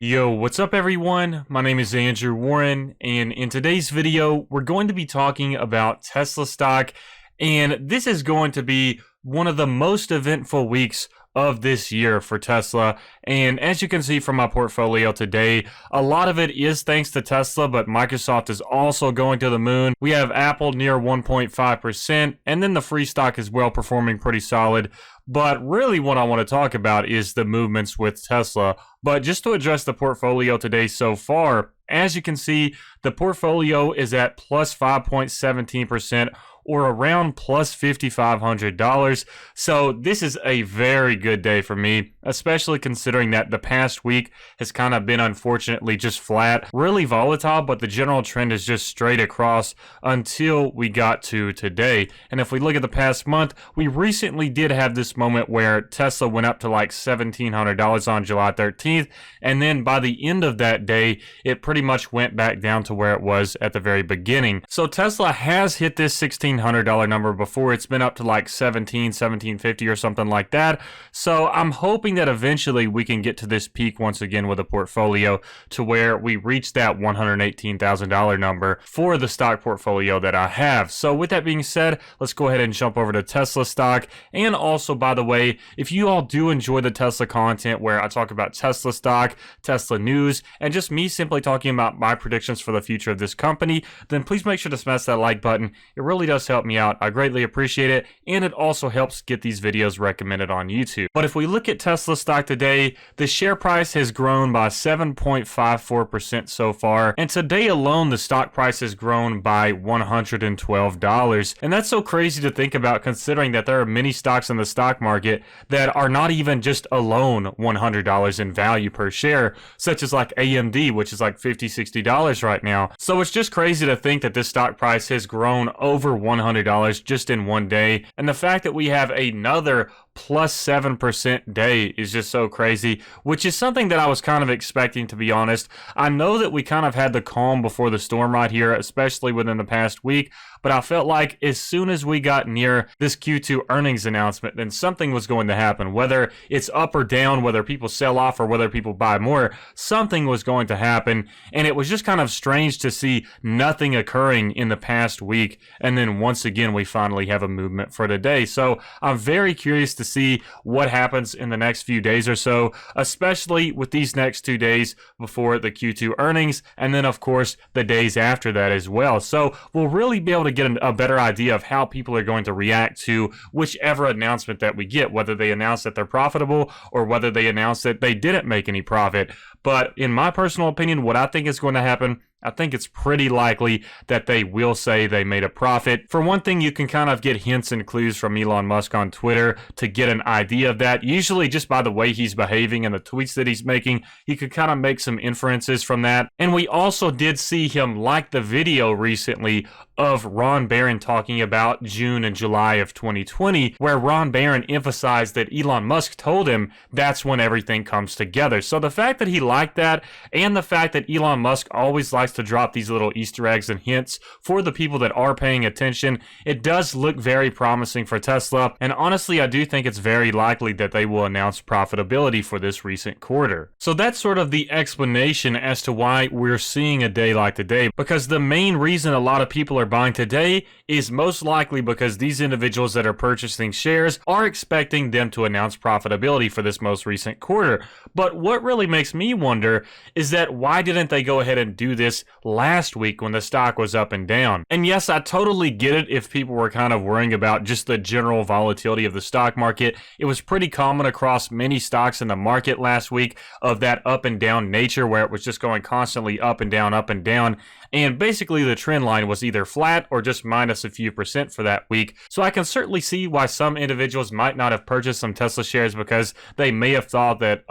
Yo, what's up everyone? My name is Andrew Warren, and in today's video, we're going to be talking about Tesla stock, and this is going to be one of the most eventful weeks of this year for Tesla. And as you can see from my portfolio today, a lot of it is thanks to Tesla, but Microsoft is also going to the moon. We have Apple near 1.5%, and then the free stock as well performing pretty solid. But really what I want to talk about is the movements with Tesla. But just to address the portfolio today so far, as you can see, the portfolio is at plus 5.17%, or around plus $5,500. So this is a very good day for me, especially considering that the past week has kind of been unfortunately just flat, really volatile, but the general trend is just straight across until we got to today. And if we look at the past month, we recently did have this moment where Tesla went up to like $1,700 on July 13th. And then by the end of that day, it pretty much went back down to where it was at the very beginning. So Tesla has hit this $1,600 number before. It's been up to like 1750 or something like that. So I'm hoping that eventually we can get to this peak once again with a portfolio to where we reach that $118,000 number for the stock portfolio that I have. So with that being said, let's go ahead and jump over to Tesla stock. And also, by the way, if you all do enjoy the Tesla content where I talk about Tesla stock, Tesla news, and just me simply talking about my predictions for the future of this company, then please make sure to smash that like button. It really does help me out. I greatly appreciate it, and it also helps get these videos recommended on YouTube. But if we look at Tesla stock today, the share price has grown by 7.54% so far, and today alone the stock price has grown by $112. And that's so crazy to think about, considering that there are many stocks in the stock market that are not even just alone $100 in value per share, such as like AMD, which is like $50-$60 right now. So it's just crazy to think that this stock price has grown over $100 just in one day, and the fact that we have another plus 7% day is just so crazy, which is something that I was kind of expecting, to be honest. I know that we kind of had the calm before the storm right here, especially within the past week, but I felt like as soon as we got near this Q2 earnings announcement, then something was going to happen. Whether it's up or down, whether people sell off or whether people buy more, something was going to happen. And it was just kind of strange to see nothing occurring in the past week. And then once again, we finally have a movement for today. So I'm very curious to see what happens in the next few days or so, especially with these next 2 days before the Q2 earnings, and then of course the days after that as well. So we'll really be able to get a better idea of how people are going to react to whichever announcement that we get, whether they announce that they're profitable or whether they announce that they didn't make any profit. But in my personal opinion, what I think is going to happen, I think it's pretty likely that they will say they made a profit. For one thing, you can kind of get hints and clues from Elon Musk on Twitter to get an idea of that. Usually just by the way he's behaving and the tweets that he's making, you could kind of make some inferences from that. And we also did see him like the video recently of Ron Barron talking about June and July of 2020, where Ron Barron emphasized that Elon Musk told him that's when everything comes together. So the fact that he liked that, and the fact that Elon Musk always likes to drop these little Easter eggs and hints for the people that are paying attention, it does look very promising for Tesla. And honestly, I do think it's very likely that they will announce profitability for this recent quarter. So that's sort of the explanation as to why we're seeing a day like today, because the main reason a lot of people are buying today is most likely because these individuals that are purchasing shares are expecting them to announce profitability for this most recent quarter. But what really makes me wonder is that why didn't they go ahead and do this last week when the stock was up and down? And yes, I totally get it if people were kind of worrying about just the general volatility of the stock market. It was pretty common across many stocks in the market last week of that up and down nature, where it was just going constantly up and down, up and down. And basically the trend line was either flat or just minus a few percent for that week. So I can certainly see why some individuals might not have purchased some Tesla shares, because they may have thought that,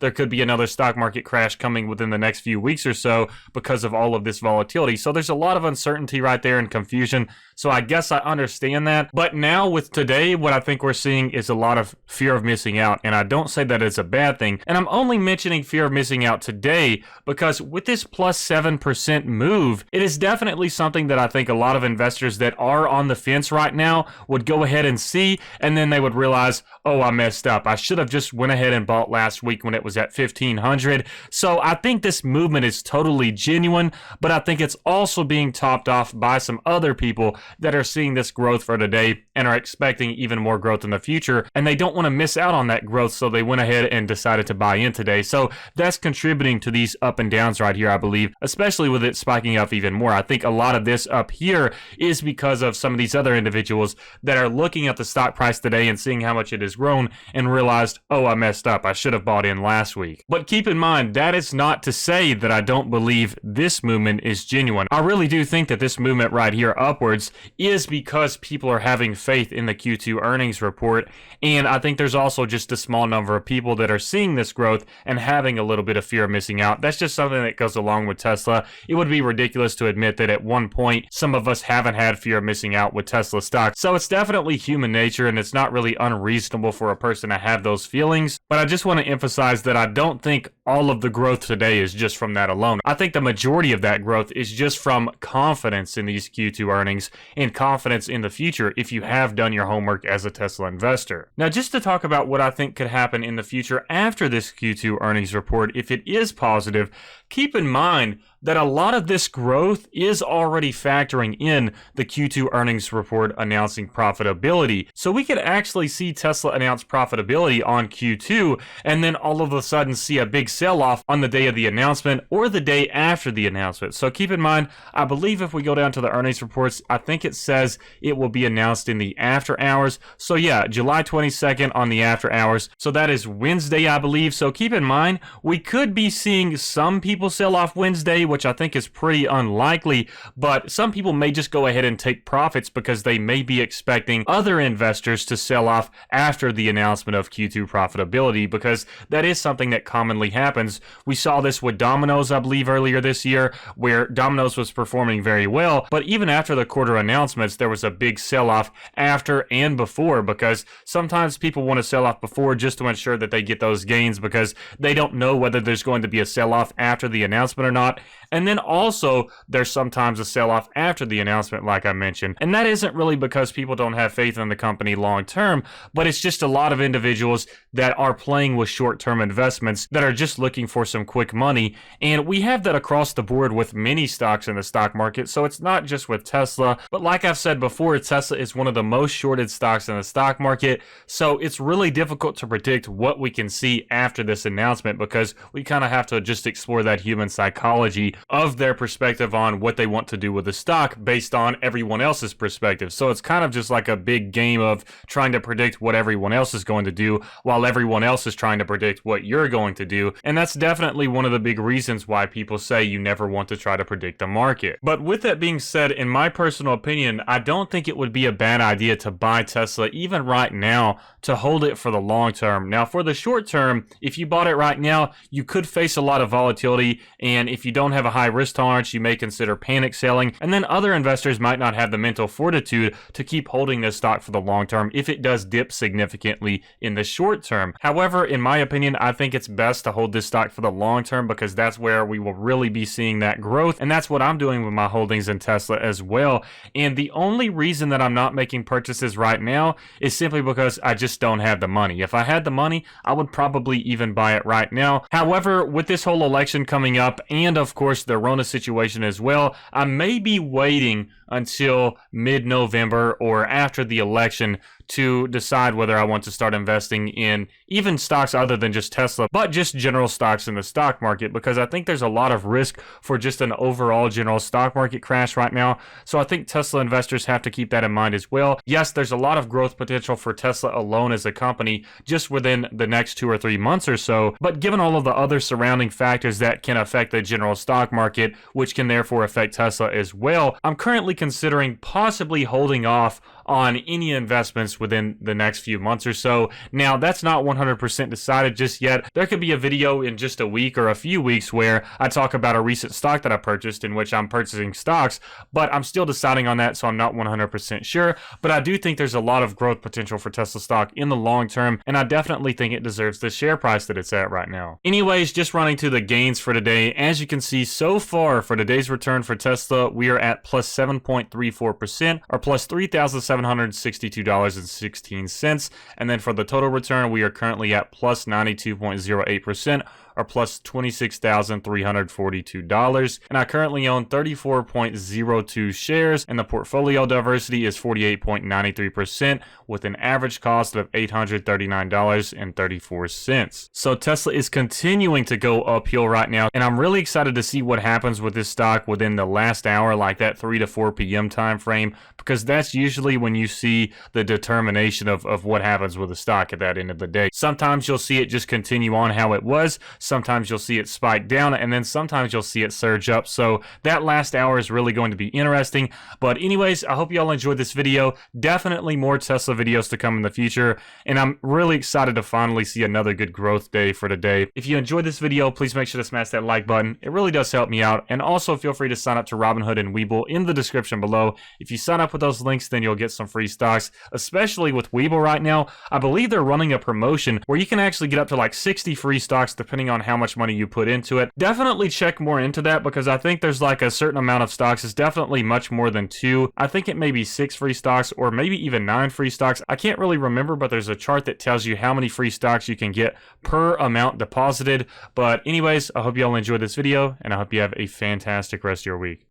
there could be another stock market crash coming within the next few weeks or so because of all of this volatility. So there's a lot of uncertainty right there and confusion. So I guess I understand that. But now with today, what I think we're seeing is a lot of fear of missing out. And I don't say that it's a bad thing. And I'm only mentioning fear of missing out today because with this plus 7% move, it is definitely something that I think a lot of investors that are on the fence right now would go ahead and see, and then they would realize, oh, I messed up. I should have just went ahead and bought last week when it was at 1,500. So I think this movement is totally genuine, but I think it's also being topped off by some other people that are seeing this growth for today and are expecting even more growth in the future, and they don't want to miss out on that growth, so they went ahead and decided to buy in today. So that's contributing to these up and downs right here, I believe, especially with it spiking up even more. I think a lot of this up here is because of some of these other individuals that are looking at the stock price today and seeing how much it has grown and realized, oh, I messed up. I should have bought in last week. But keep in mind, that is not to say that I don't believe this movement is genuine. I really do think that this movement right here upwards is because people are having faith in the Q2 earnings report, and I think there's also just a small number of people that are seeing this growth and having a little bit of fear of missing out. That's just something that goes along with Tesla. It would be ridiculous to admit that at one point some of us haven't had fear of missing out with Tesla stock. So it's definitely human nature, and it's not really unreasonable for a person to have those feelings. But I just want to emphasize that I don't think all of the growth today is just from that alone. I think the majority of that growth is just from confidence in these Q2 earnings and confidence in the future if you have done your homework as a Tesla investor. Now, just to talk about what I think could happen in the future after this Q2 earnings report, if it is positive, keep in mind that a lot of this growth is already factoring in the Q2 earnings report announcing profitability. So we could actually see Tesla announce profitability on Q2 and then all of a sudden see a big sell-off on the day of the announcement or the day after the announcement. So keep in mind, I believe if we go down to the earnings reports, I think it says it will be announced in the after hours. So yeah, July 22nd on the after hours. So that is Wednesday, I believe. So keep in mind, we could be seeing some people sell off Wednesday, which I think is pretty unlikely, but some people may just go ahead and take profits because they may be expecting other investors to sell off after the announcement of Q2 profitability, because that is something that commonly happens. We saw this with Domino's, I believe, earlier this year, where Domino's was performing very well, but even after the quarter announcements, there was a big sell-off after and before, because sometimes people want to sell off before just to ensure that they get those gains because they don't know whether there's going to be a sell-off after the announcement or not. And then also, there's sometimes a sell-off after the announcement, like I mentioned. And that isn't really because people don't have faith in the company long-term, but it's just a lot of individuals that are playing with short-term investments that are just looking for some quick money. And we have that across the board with many stocks in the stock market, so it's not just with Tesla. But like I've said before, Tesla is one of the most shorted stocks in the stock market, so it's really difficult to predict what we can see after this announcement because we kind of have to just explore that human psychology of their perspective on what they want to do with the stock based on everyone else's perspective. So it's kind of just like a big game of trying to predict what everyone else is going to do while everyone else is trying to predict what you're going to do. And that's definitely one of the big reasons why people say you never want to try to predict the market. But with that being said, in my personal opinion, I don't think it would be a bad idea to buy Tesla even right now to hold it for the long term. Now, for the short term, if you bought it right now, you could face a lot of volatility, and if you don't have a high risk tolerance, you may consider panic selling, and then other investors might not have the mental fortitude to keep holding this stock for the long term if it does dip significantly in the short term. However, in my opinion, I think it's best to hold this stock for the long term because that's where we will really be seeing that growth, and that's what I'm doing with my holdings in Tesla as well. And the only reason that I'm not making purchases right now is simply because I just don't have the money. If I had the money, I would probably even buy it right now. However, with this whole election coming up, and of course the Rona situation as well, I may be waiting until mid-November or after the election to decide whether I want to start investing in even stocks other than just Tesla, but just general stocks in the stock market, because I think there's a lot of risk for just an overall general stock market crash right now. So I think Tesla investors have to keep that in mind as well. Yes, there's a lot of growth potential for Tesla alone as a company just within the next 2 or 3 months or so, but given all of the other surrounding factors that can affect the general stock market, which can therefore affect Tesla as well, I'm currently considering possibly holding off on any investments within the next few months or so. Now, that's not 100% decided just yet. There could be a video in just a week or a few weeks where I talk about a recent stock that I purchased, in which I'm purchasing stocks, but I'm still deciding on that, so I'm not 100% sure. But I do think there's a lot of growth potential for Tesla stock in the long term, and I definitely think it deserves the share price that it's at right now. Anyways, just running to the gains for today. As you can see, so far for today's return for Tesla, we are at plus 7.34%, or plus $3,762.16. And then for the total return, we are currently at plus 92.08%, or plus $26,342. And I currently own 34.02 shares, and the portfolio diversity is 48.93%, with an average cost of $839.34. So Tesla is continuing to go uphill right now, and I'm really excited to see what happens with this stock within the last hour, like that 3 to 4 p.m. time frame, because that's usually when you see the determination of what happens with the stock at that end of the day. Sometimes you'll see it just continue on how it was. Sometimes you'll see it spike down, and then sometimes you'll see it surge up. So that last hour is really going to be interesting. But anyways, I hope you all enjoyed this video. Definitely more Tesla videos to come in the future, and I'm really excited to finally see another good growth day for today. If you enjoyed this video, please make sure to smash that like button. It really does help me out. And also feel free to sign up to Robinhood and Webull in the description below. If you sign up with those links, then you'll get some free stocks, especially with Webull right now. I believe they're running a promotion where you can actually get up to like 60 free stocks depending on how much money you put into it. Definitely check more into that, because I think there's like a certain amount of stocks. It's definitely much more than 2. I think it may be 6 free stocks, or maybe even 9 free stocks. I can't really remember, but there's a chart that tells you how many free stocks you can get per amount deposited. But anyways, I hope you all enjoyed this video, and I hope you have a fantastic rest of your week.